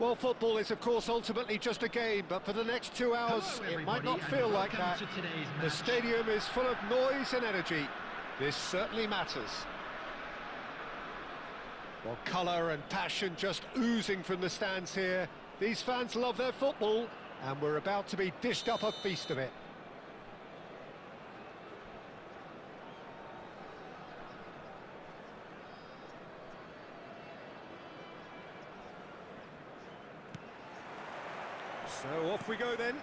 Well, football is, of course, ultimately just a game, but for the next 2 hours, it might not feel like that. The stadium is full of noise and energy. This certainly matters. Well, colour and passion just oozing from the stands here. These fans love their football, and we're about to be dished up a feast of it. So off we go then.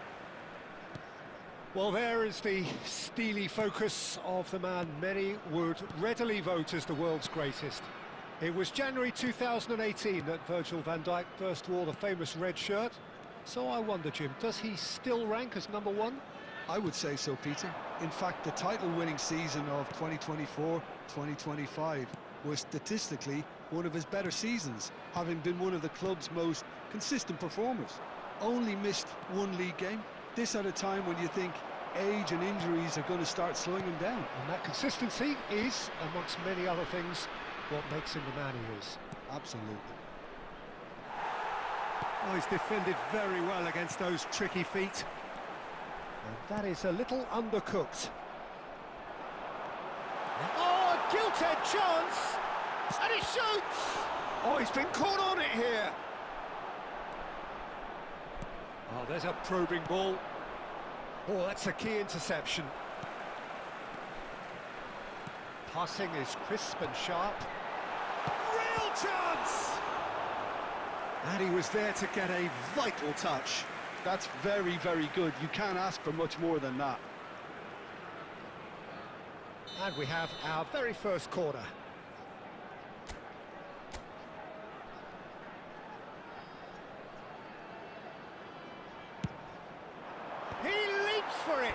Well, there is the steely focus of the man many would readily vote as the world's greatest. It was January 2018 that Virgil van Dijk first wore the famous red shirt. So I wonder, Jim, does he still rank as number one? I would say so, Peter. In fact, the title-winning season of 2024-2025 was statistically one of his better seasons, having been one of the club's most consistent performers. Only missed one league game, this at a time when you think age and injuries are going to start slowing him down. And that consistency is, amongst many other things, what makes him the man he is. Absolutely. Oh, he's defended very well against those tricky feet. And that is a little undercooked. Oh, a gilt-edged chance! And he shoots! Oh, he's been caught on it here. Oh, there's a probing ball. Oh, that's a key interception. Passing is crisp and sharp. Real chance! And he was there to get a vital touch. That's very, very good. You can't ask for much more than that. And we have our very first corner. He leaps for it!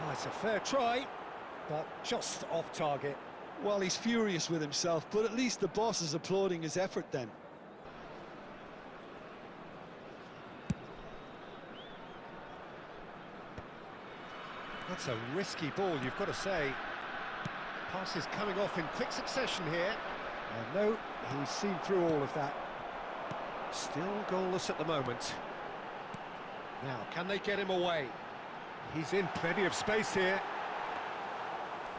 Oh, it's a fair try, but just off target. Well, he's furious with himself, but at least the boss is applauding his effort then. That's a risky ball, you've got to say. Pass is coming off in quick succession here. And no, he's seen through all of that. Still goalless at the moment. Now, can they get him away? He's in plenty of space here.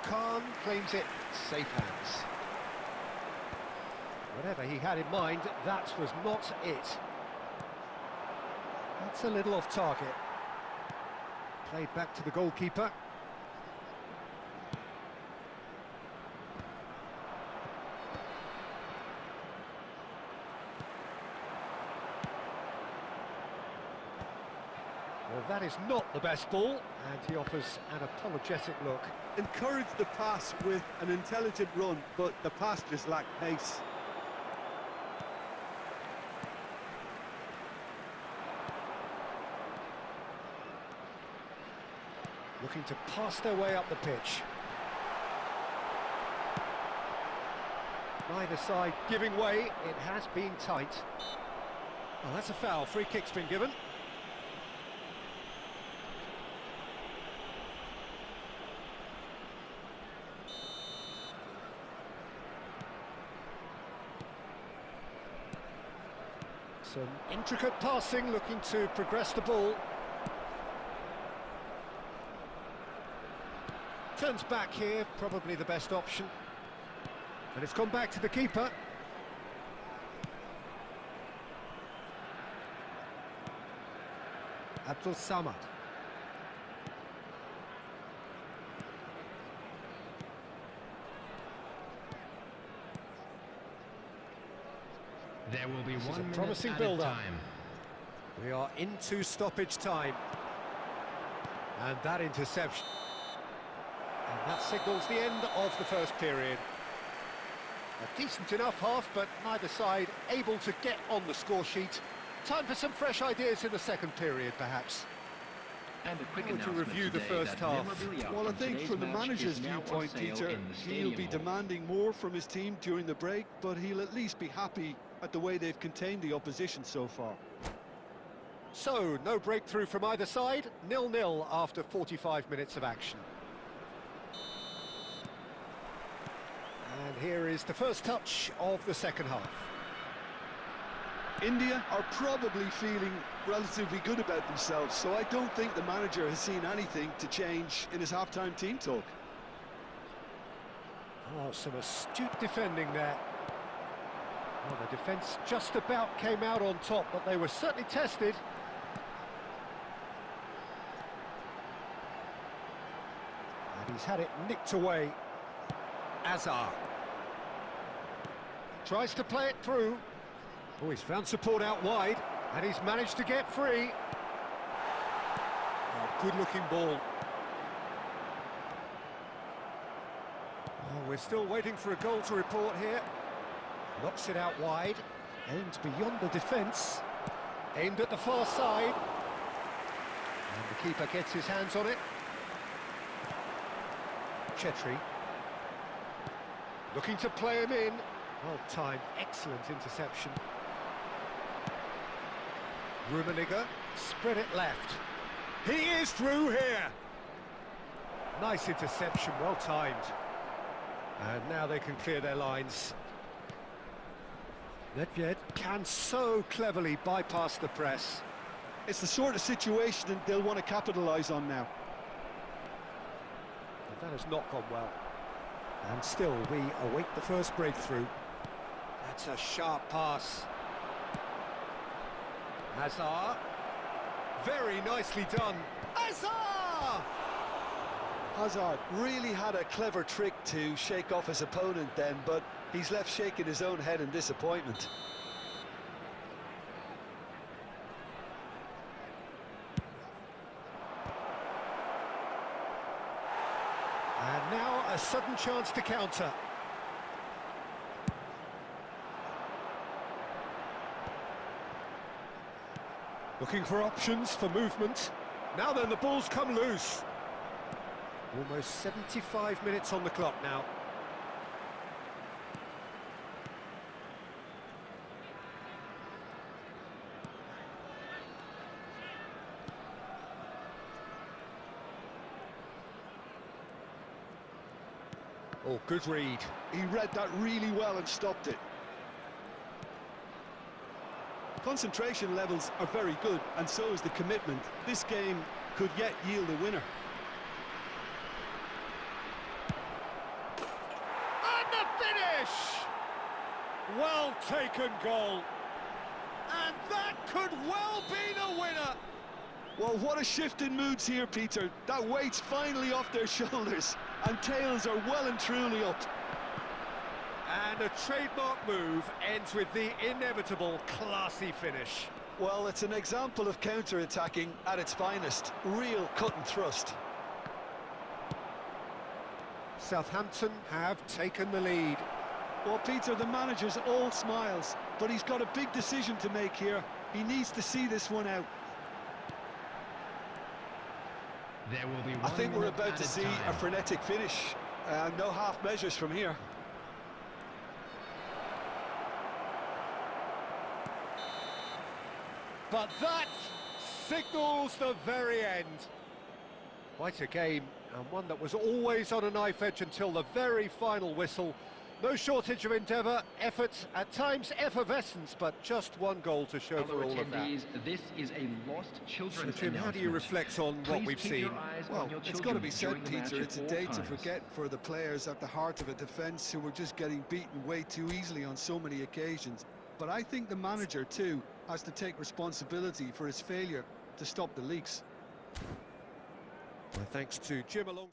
Khan claims it, safe hands. Whatever he had in mind, that was not it. That's a little off target. Played back to the goalkeeper. Well, that is not the best ball, and he offers an apologetic look. Encouraged the pass with an intelligent run, but the pass just lacked pace. Looking to pass their way up the pitch. Neither side giving way, it has been tight. Oh, that's a foul, free kick's been given. Some intricate passing, looking to progress the ball. Turns back here, probably the best option. And it's gone back to the keeper. Abdul Samad. There will be This is 1 a minute promising added build-up. time. We are into stoppage time. And that interception. And that signals the end of the first period. A decent enough half, but neither side able to get on the score sheet. Time for some fresh ideas in the second period, perhaps. And a quick How would you announcement review the today first that half? memorabilia Well, I from think today's from the match manager's is now for viewpoint, sale Peter, in the he'll stadium be hall. demanding more from his team during the break, but he'll at least be happy at the way they've contained the opposition so far. So, no breakthrough from either side, 0-0 after 45 minutes of action. And here is the first touch of the second half. India are probably feeling relatively good about themselves, so I don't think the manager has seen anything to change in his half-time team talk. Oh, some astute defending there. Well, the defence just about came out on top, but they were certainly tested. And he's had it nicked away. Azar tries to play it through. Oh, he's found support out wide, and he's managed to get free. Oh, good-looking ball. Oh, we're still waiting for a goal to report here. Knocks it out wide, aimed beyond the defence, aimed at the far side. And the keeper gets his hands on it. Chetri. Looking to play him in. Well timed, excellent interception. Rummenigge, spread it left. He is through here! Nice interception, well timed. And now they can clear their lines. Nedved can so cleverly bypass the press. It's the sort of situation that they'll want to capitalise on now. But that has not gone well. And still, we await the first breakthrough. That's a sharp pass. Hazard. Very nicely done. Hazard! Hazard really had a clever trick to shake off his opponent then, but he's left shaking his own head in disappointment. And now a sudden chance to counter. Looking for options for movement. Now then, the ball's come loose. Almost 75 minutes on the clock now. Oh, good read. He read that really well and stopped it. Concentration levels are very good, and so is the commitment. This game could yet yield a winner. And the finish! Well taken goal. And that could well be the winner. Well, what a shift in moods here, Peter. That weight's finally off their shoulders, and tails are well and truly up. And a trademark move ends with the inevitable classy finish. Well, it's an example of counter-attacking at its finest. Real cut and thrust. Southampton have taken the lead. Well, Peter, the manager's all smiles, but he's got a big decision to make here. He needs to see this one out. There will be I think we're about to see a frenetic finish. No half measures from here. But that signals the very end. Quite a game, and one that was always on a knife edge until the very final whistle. No shortage of endeavour, effort, at times effervescence, but just one goal to show for all of that. This is a lost children's So, Jim, how do you reflect on what we've seen? Well, it's got to be said, Peter, it's a day to forget for the players at the heart of a defence who were just getting beaten way too easily on so many occasions. But I think the manager, too, has to take responsibility for his failure to stop the leaks. Well, thanks to Jim along.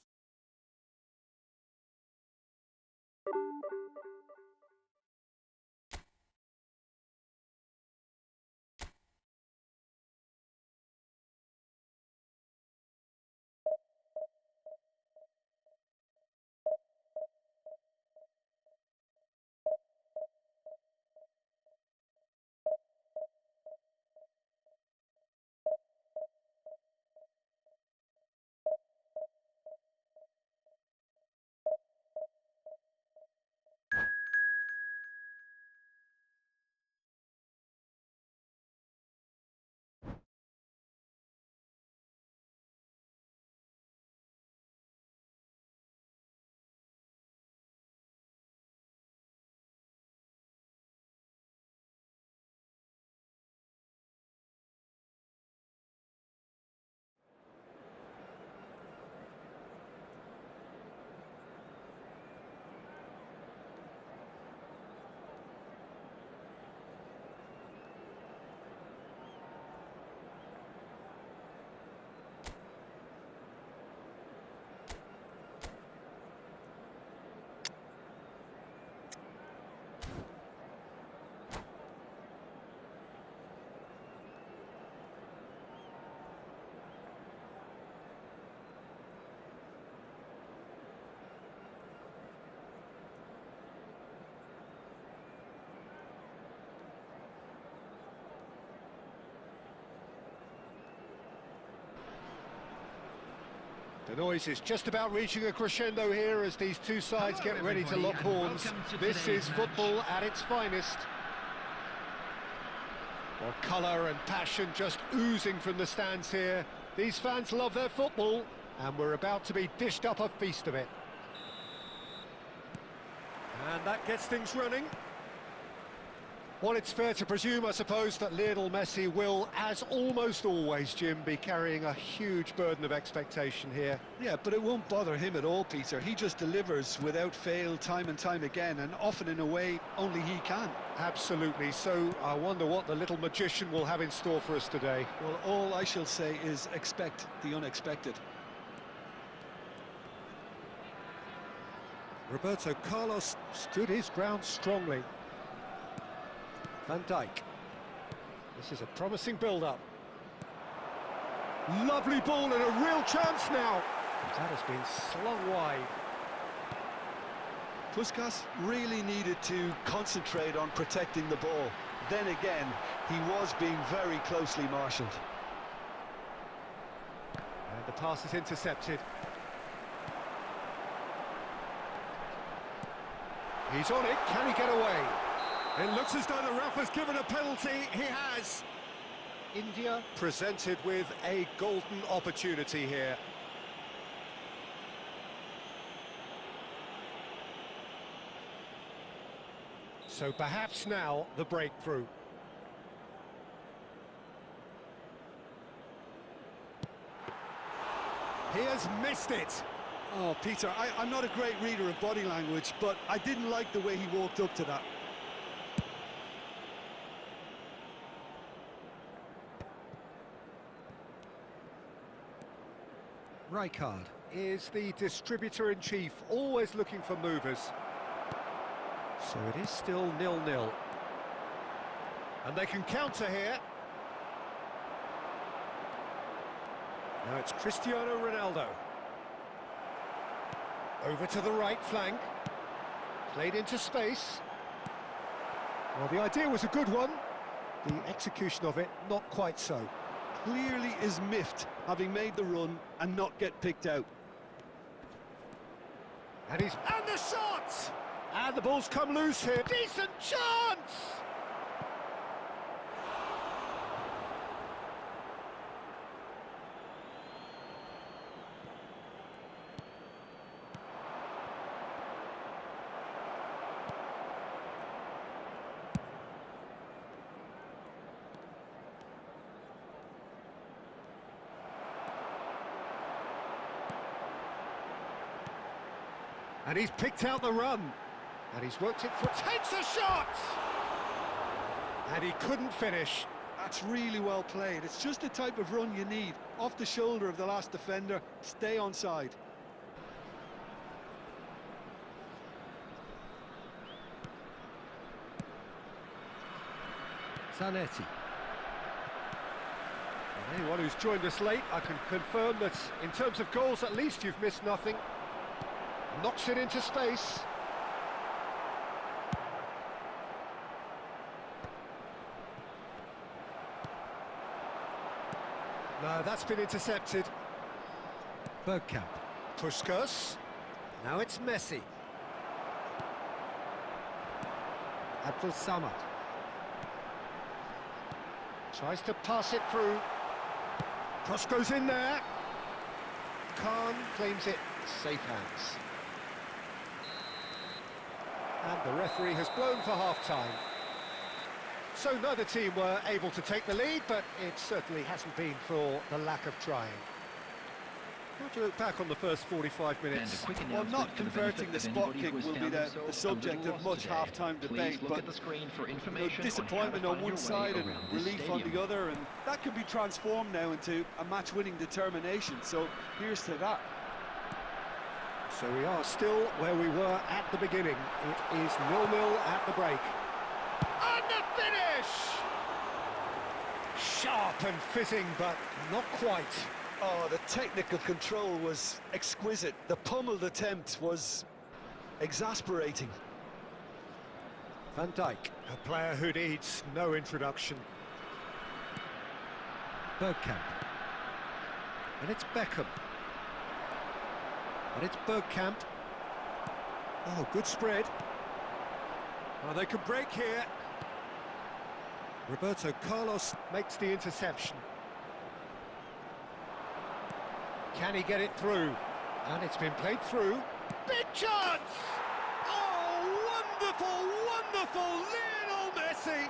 The noise is just about reaching a crescendo here as these two sides get ready to lock horns. This is football at its finest. Well, colour and passion just oozing from the stands here. These fans love their football, and we're about to be dished up a feast of it. And that gets things running. Well, it's fair to presume, I suppose, that Lionel Messi will, as almost always, Jim, be carrying a huge burden of expectation here. Yeah, but it won't bother him at all, Peter. He just delivers without fail time and time again, and often in a way only he can. Absolutely. So I wonder what the little magician will have in store for us today. Well, all I shall say is expect the unexpected. Roberto Carlos stood his ground strongly. Van Dijk. This is a promising build-up. Lovely ball and a real chance now. That has been slung wide. Puskas really needed to concentrate on protecting the ball. Then again, he was being very closely marshalled. And the pass is intercepted. He's on it, can he get away? It looks as though the ref has given a penalty. He has. India presented with a golden opportunity here. So perhaps now the breakthrough. He has missed it. Oh, Peter, I'm not a great reader of body language, but I didn't like the way he walked up to that. Rijkaard is the distributor-in-chief, always looking for movers. So it is still 0-0. And they can counter here. Now it's Cristiano Ronaldo. Over to the right flank. Played into space. Well, the idea was a good one. The execution of it, not quite so. Clearly is miffed, having made the run and not get picked out. And the shot! And the ball's come loose here. Decent chance! And he's picked out the run. And he's worked it for... Takes a shot! And he couldn't finish. That's really well played. It's just the type of run you need. Off the shoulder of the last defender, stay onside. Zanetti. Anyone who's joined us late, I can confirm that in terms of goals, at least you've missed nothing. Knocks it into space. No, that's been intercepted. Bergkamp. Puskas. Now it's Messi. Abdul Samad. Tries to pass it through. Cross goes in there. Khan claims it. Safe hands. And the referee has blown for half-time. So neither team were able to take the lead, but it certainly hasn't been for the lack of trying. How do you look back on the first 45 minutes? Well, not converting the spot kick will be the subject of much half-time debate, but disappointment on one side and relief on the other, and that can be transformed now into a match-winning determination, so here's to that. So we are still where we were at the beginning. It is 0-0 at the break. And the finish! Sharp and fitting, but not quite. Oh, the technical control was exquisite. The pummeled attempt was exasperating. Van Dijk, a player who needs no introduction. Bergkamp. And it's Beckham. And it's Bergkamp. Oh, good spread. Oh, they can break here. Roberto Carlos makes the interception. Can he get it through? And it's been played through. Big chance! Oh, wonderful, wonderful Lionel Messi!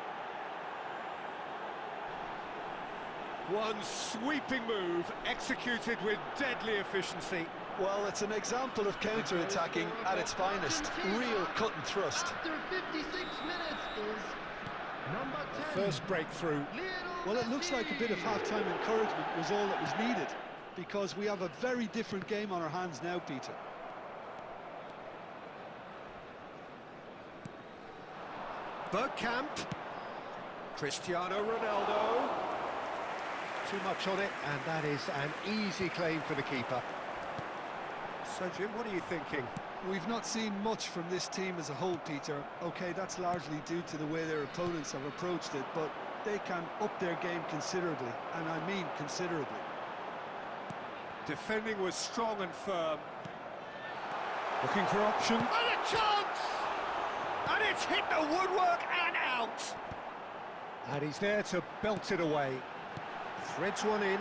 One sweeping move, executed with deadly efficiency. Well, it's an example of counter-attacking at its finest. Real cut and thrust. After 56 minutes is number 10. First breakthrough. Well, it looks like a bit of half-time encouragement was all that was needed, because we have a very different game on our hands now, Peter. Bergkamp. Cristiano Ronaldo. Too much on it, and that is an easy claim for the keeper. So, Jim, what are you thinking? We've not seen much from this team as a whole, Peter. OK, that's largely due to the way their opponents have approached it, but they can up their game considerably, and I mean considerably. Defending was strong and firm. Looking for option. And a chance! And it's hit the woodwork and out! And he's there to belt it away. Threads one in.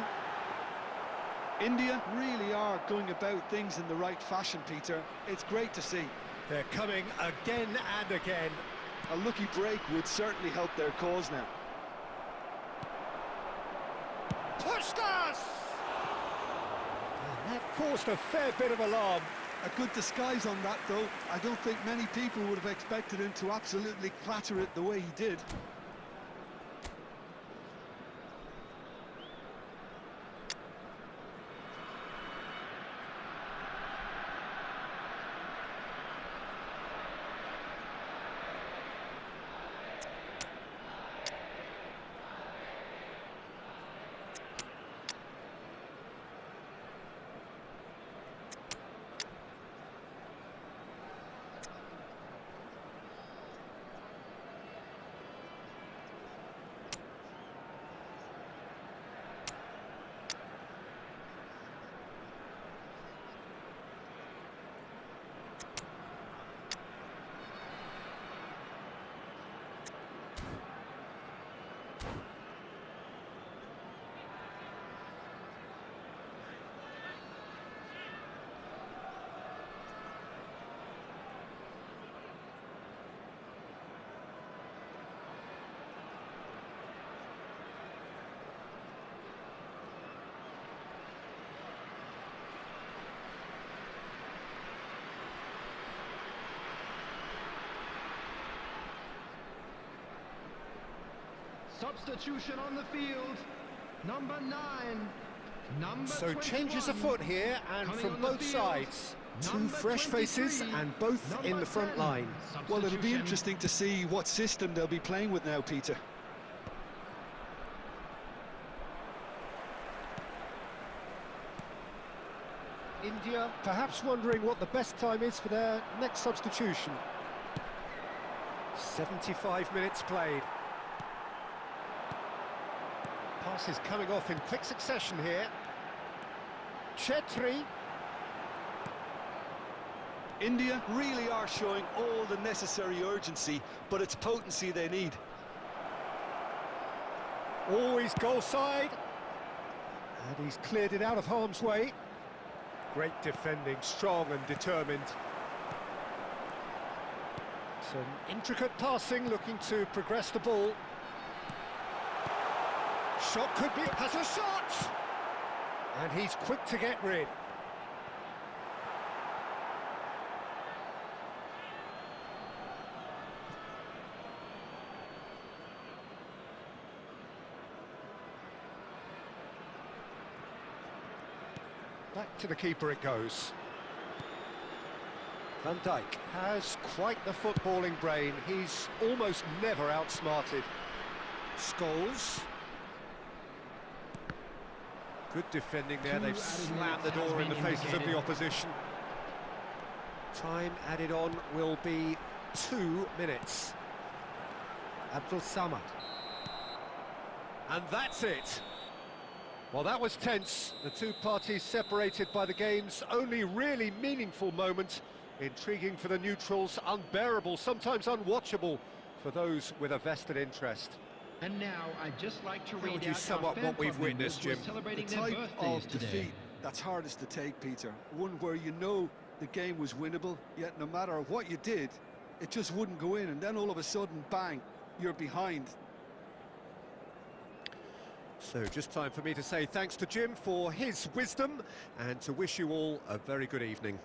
India really are going about things in the right fashion, Peter. It's great to see. They're coming again and again. A lucky break would certainly help their cause now. Pushkas! And that caused a fair bit of alarm. A good disguise on that, though. I don't think many people would have expected him to absolutely clatter it the way he did. Substitution on the field. Number 9. Number So 21. changes afoot here, and Coming from on the both field, sides. Two number fresh 23, faces, and both in number the front 10. line. Well, it'll be Substitution. interesting to see what system they'll be playing with now, Peter. India perhaps wondering what the best time is for their next substitution. 75 minutes played. Passes coming off in quick succession here. Chetri. India really are showing all the necessary urgency, but it's potency they need. Always goal side. And he's cleared it out of harm's way. Great defending, strong and determined. Some intricate passing, looking to progress the ball. Shot could be, has a shot! And he's quick to get rid. Back to the keeper it goes. Van Dijk has quite the footballing brain. He's almost never outsmarted. Scholes. Good defending there. They've slammed the door in the faces of the opposition. Time added on will be 2 minutes. Abdul Samad. And that's it. Well, that was tense. The two parties separated by the game's only really meaningful moment. Intriguing for the neutrals, unbearable, sometimes unwatchable for those with a vested interest. And now I'd just like to How read would you out sum our up fan what we've club members witnessed, who are Jim? The celebrating their type birthdays of today. defeat that's hardest to take, Peter. One where you know the game was winnable, yet no matter what you did, it just wouldn't go in, and then all of a sudden, bang, you're behind. So just time for me to say thanks to Jim for his wisdom and to wish you all a very good evening.